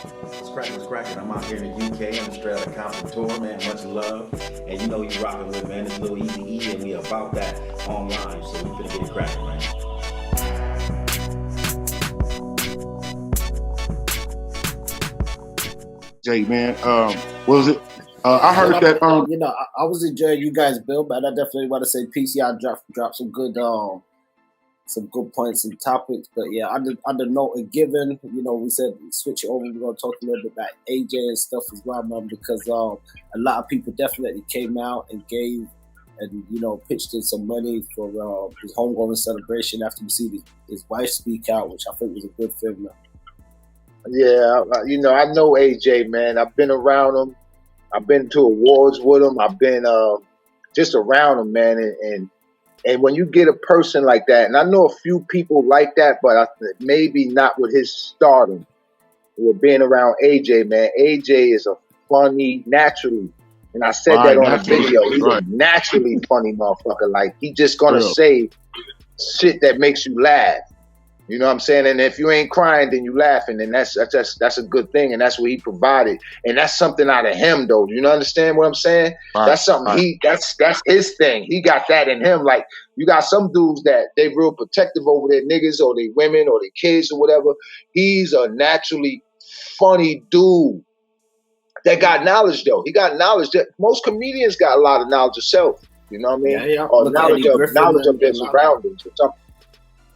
It's cracking. I'm out here in the UK. I'm straight out of Compton tour, man. Much love. And you know you rocking with, man. It's Lil Easy E, and we about that online. So we finna get it cracking, man. Jay, man, what was it? I heard that. I was enjoying you guys' build, but I definitely want to say PCR dropped some good points and topics. But yeah, under note and given, we said switch it over. We're gonna talk a little bit about AJ and stuff as well, man, because a lot of people definitely came out and gave and pitched in some money for his homegoing celebration after we see his wife speak out, which I think was a good thing, man. Yeah, I know AJ, man. I've been around him. I've been to awards with him. I've been just around him, man. And when you get a person like that, and I know a few people like that, but maybe not with his stardom. With being around AJ, man. AJ is a funny, naturally. And I said that on the video. He's a naturally funny motherfucker. Like, he just gonna say shit that makes you laugh. You know what I'm saying? And if you ain't crying, then you laughing, and that's a good thing, and that's what he provided. And that's something out of him, though. You understand what I'm saying? That's something that's his thing. He got that in him. Like, you got some dudes that they real protective over their niggas or their women or their kids or whatever. He's a naturally funny dude that got knowledge, though. He got knowledge that most comedians got a lot of knowledge of self. You know what I mean? Yeah. Or knowledge of their surroundings or something.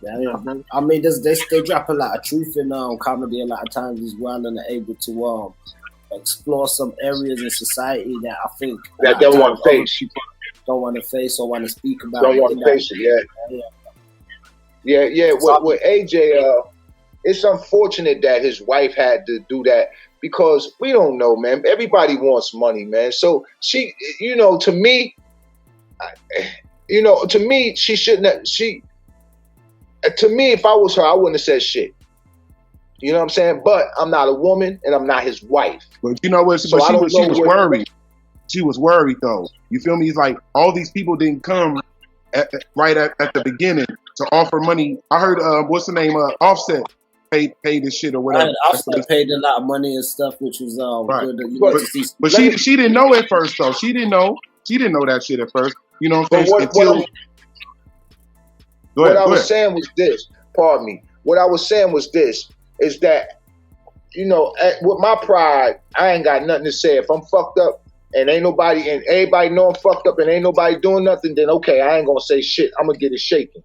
Yeah. I mean, they drop a lot of truth in comedy a lot of times as well, and they're able to explore some areas in society that I think that don't want to face. Don't want to face or want to speak about. Don't want to face it, yeah. With AJ, it's unfortunate that his wife had to do that because we don't know, man. Everybody wants money, man. So she, to me, she shouldn't have, to me, if I was her, I wouldn't have said shit. You know what I'm saying? But I'm not a woman, and I'm not his wife. But you know what? So she was worried. She was worried, though. You feel me? It's like all these people didn't come right at the beginning to offer money. I heard, what's the name? Offset paid this shit or whatever. Right, Offset paid a lot of money and stuff, which was good. But she didn't know at first, though. She didn't know that shit at first. You know what I'm saying? What I was saying was this, pardon me. What I was saying was this, is that, with my pride, I ain't got nothing to say. If I'm fucked up and ain't nobody, and everybody know I'm fucked up and ain't nobody doing nothing, then okay, I ain't gonna say shit. I'm gonna get it shaken.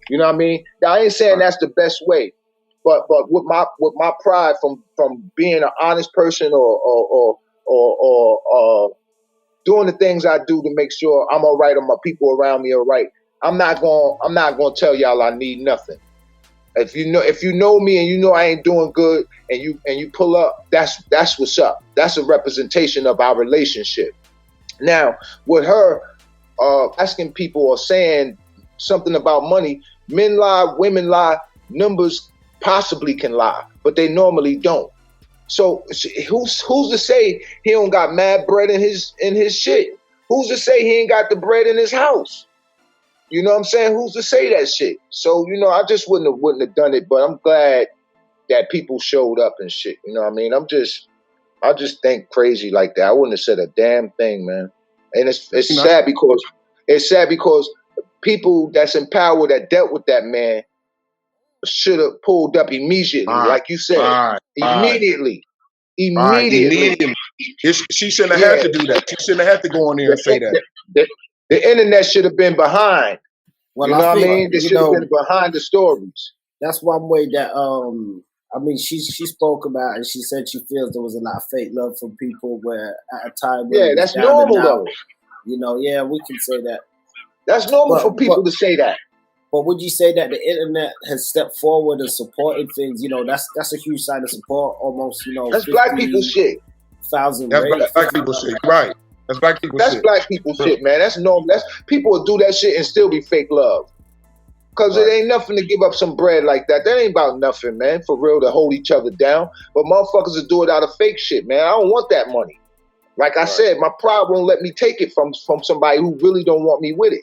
You know what I mean? Now, I ain't saying that's the best way, but with my pride from being an honest person or doing the things I do to make sure I'm all right and my people around me are right. I'm not gonna tell y'all I need nothing. If you know me and you know I ain't doing good and you pull up, that's what's up. That's a representation of our relationship. Now, with her asking people or saying something about money, men lie, women lie, numbers possibly can lie, but they normally don't. So who's to say he don't got mad bread in his shit? Who's to say he ain't got the bread in his house? You know what I'm saying? Who's to say that shit? So, I just wouldn't have done it, but I'm glad that people showed up and shit. You know what I mean? I just think crazy like that. I wouldn't have said a damn thing, man. And it's sad because people that's in power that dealt with that man should have pulled up immediately, like you said. Immediately. She shouldn't have had to do that. She shouldn't have had to go on there and say that. The internet should have been behind. Well, you know what I mean? They should have been behind the stories. That's one way that she spoke about, and she said she feels there was a lot of fake love from people where at a time when that's normal though. We can say that. That's normal for people to say that. But would you say that the internet has stepped forward and supported things? That's a huge sign of support. Almost, that's black people shit. That's black people shit, right? That's black people shit. That's black people shit, man. That's normal. People will do that shit and still be fake love. Cause it ain't nothing to give up some bread like that. That ain't about nothing, man. For real, to hold each other down. But motherfuckers will do it out of fake shit, man. I don't want that money. Like I said, my pride won't let me take it from somebody who really don't want me with it.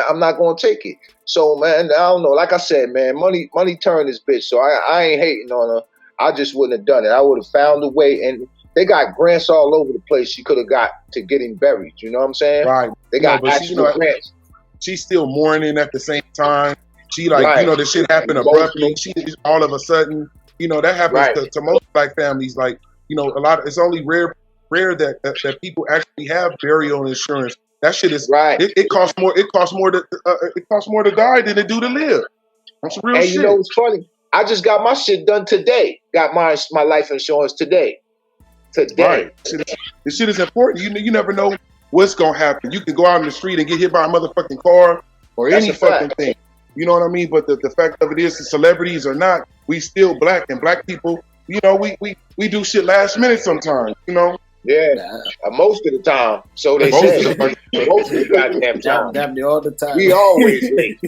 I'm not gonna take it. So, man, I don't know. Like I said, man, money turned this bitch. So I ain't hating on her. I just wouldn't have done it. I would have found a way, and they got grants all over the place she could have got to get him buried. You know what I'm saying? Right. They got actual grants. She's still mourning at the same time. She like, the shit happened abruptly. She all of a sudden, that happens to most black families. Like, it's only rare that people actually have burial insurance. That shit is it costs more. It costs more to die than it do to live. That's real shit. You know what's funny? I just got my shit done today. Got my life insurance today. Right. This shit is important. You never know what's gonna happen. You can go out in the street and get hit by a motherfucking car or any fucking thing. You know what I mean? But the fact of it is, the celebrities or not, we still black, and black people, we do shit last minute sometimes. Yeah, most of the time. So they say. Most of the goddamn time. Damn near all the time. We always late.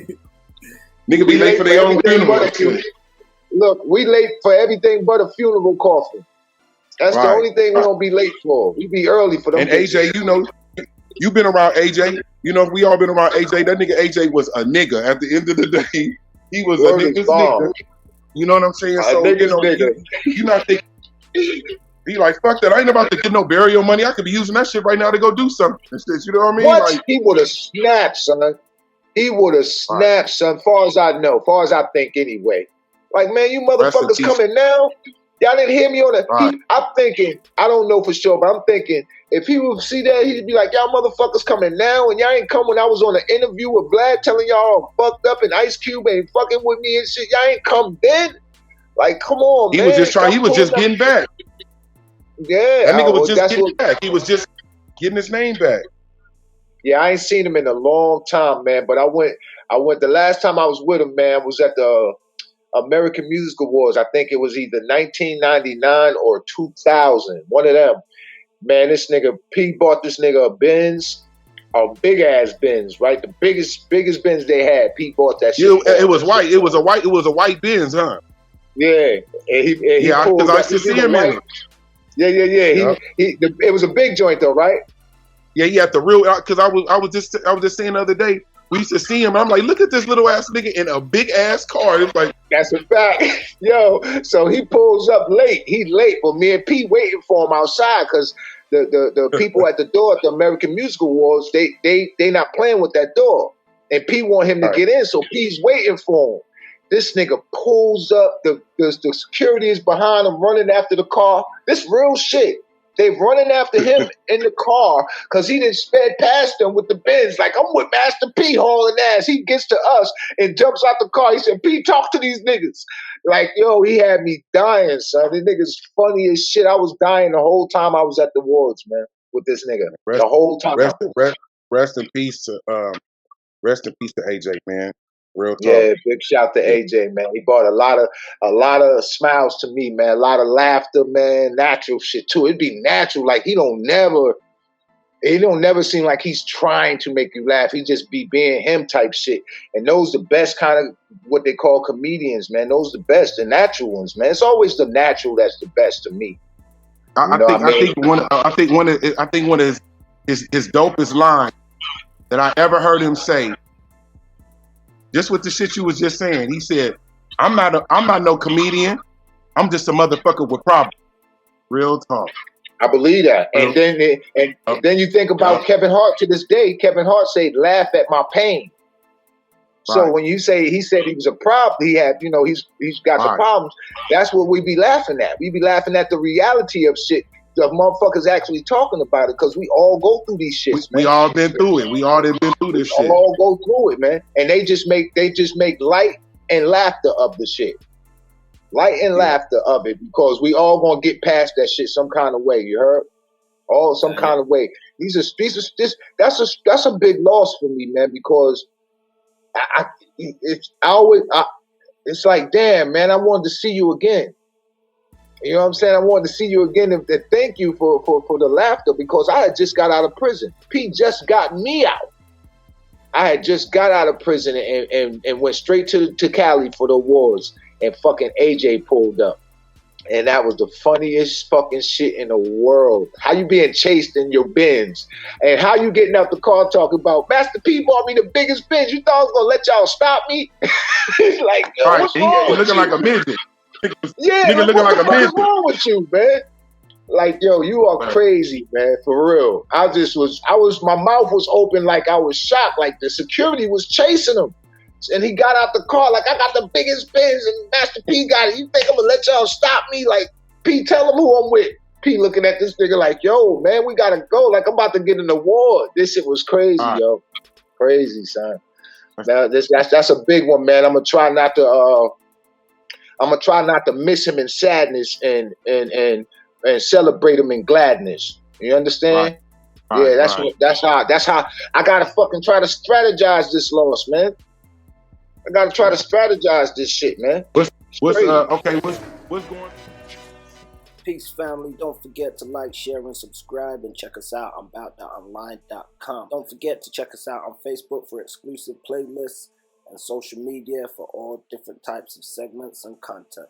Nigga be late for their own funeral. Look, we late for everything but a funeral coffin. That's the only thing we don't be late for. We be early for them. And AJ, you been around AJ. We all been around AJ. That nigga AJ was a nigga. At the end of the day, he was a nigga's nigga. You know what I'm saying? So you not thinking. He like, fuck that. I ain't about to get no burial money. I could be using that shit right now to go do something. You know what I mean? What? Like, he would have snapped, son. He would have snapped, son. Far as I know. Far as I think, anyway. Like, man, you motherfuckers coming now? Y'all didn't hear me on that. I'm thinking, I don't know for sure, but I'm thinking, if he would see that, he'd be like, y'all motherfuckers coming now, and y'all ain't come when I was on an interview with Vlad telling y'all I'm fucked up and Ice Cube ain't fucking with me and shit. Y'all ain't come then? Like, come on, man. He was just trying. He was just getting back. Yeah. That nigga was just getting back. He was just getting his name back. Yeah, I ain't seen him in a long time, man, but I went the last time I was with him, man, was at the American Music Awards. I think it was either 1999 or 2000. One of them. Man, this nigga, P bought this nigga a Benz, a big ass Benz, right? The biggest Benz they had. P bought that shit. It was white. It was a white Benz, huh? Yeah. And he because I used to see him in it. Yeah. It was a big joint though, right? Yeah, he had the real, because I was just saying the other day, we used to see him, and I'm like, look at this little ass nigga in a big ass car. It's like, that's a fact. Yo, so he pulls up late. He late, but me and P waiting for him outside because the people at the door at the American Music Awards, they not playing with that door. And P want him to get in, so P's waiting for him. This nigga pulls up, the security is behind him running after the car. This real shit. They running after him in the car because he didn't sped past them with the Benz. Like, I'm with Master P hauling ass. He gets to us and jumps out the car. He said, P, talk to these niggas. Like, yo, he had me dying, son. The nigga's funny as shit. I was dying the whole time I was at the awards, man, with this nigga. The whole time. Rest in peace to AJ, man. Real talk. Yeah, big shout to AJ, man. He brought a lot of smiles to me, man. A lot of laughter, man. Natural shit too. It'd be natural. Like he don't never seem like he's trying to make you laugh. He just be being him type shit. And those the best kind of what they call comedians, man. Those the best, the natural ones, man. It's always the natural that's the best to me. I think one of his dopest lines that I ever heard him say. Just with the shit you was just saying, he said, "I'm not no comedian. I'm just a motherfucker with problems." Real talk. I believe that. And then you think about Kevin Hart to this day. Kevin Hart said, "Laugh at my pain." Right. So when you say he said he was a problem, he had, he's got the problems. That's what we be laughing at. We be laughing at the reality of shit. The motherfuckers actually talking about it because we all go through these shits, man. We all been through it. We all been through this shit. We all go through it, man. And they just make light and laughter of the shit. Light and laughter of it because we all gonna get past that shit some kind of way. You heard? Some kind of way. That's a big loss for me, man. Because it's like, damn, man, I wanted to see you again. You know what I'm saying? I wanted to see you again and thank you for the laughter because I had just got out of prison. P just got me out. I had just got out of prison and went straight to Cali for the awards and fucking AJ pulled up. And that was the funniest fucking shit in the world. How you being chased in your Benz and how you getting out the car talking about Master P bought me the biggest Benz. You thought I was going to let y'all stop me? Like, yo, what's wrong he looking like a midget. Yeah, Nigga like, looking what like the a fuck is midget. wrong with you, man? Like, yo, you are Right. crazy, man, for real. My mouth was open like I was shocked. Like the security was chasing him. And he got out the car like, I got the biggest Benz and Master P got it. You think I'm gonna let y'all stop me? Like, P, tell him who I'm with. P looking at this nigga like, yo, man, we gotta go. Like, I'm about to get an award. This shit was crazy, Right. yo. Crazy, son. Now, that's a big one, man. I'm gonna try not to miss him in sadness and celebrate him in gladness. You understand? Right. Yeah, Right. that's how I gotta fucking try to strategize this loss, man. I gotta try to strategize this shit, man. What's crazy. what's going? Peace, family. Don't forget to like, share, and subscribe, and check us out on about.online.com. Don't forget to check us out on Facebook for exclusive playlists and social media for all different types of segments and content.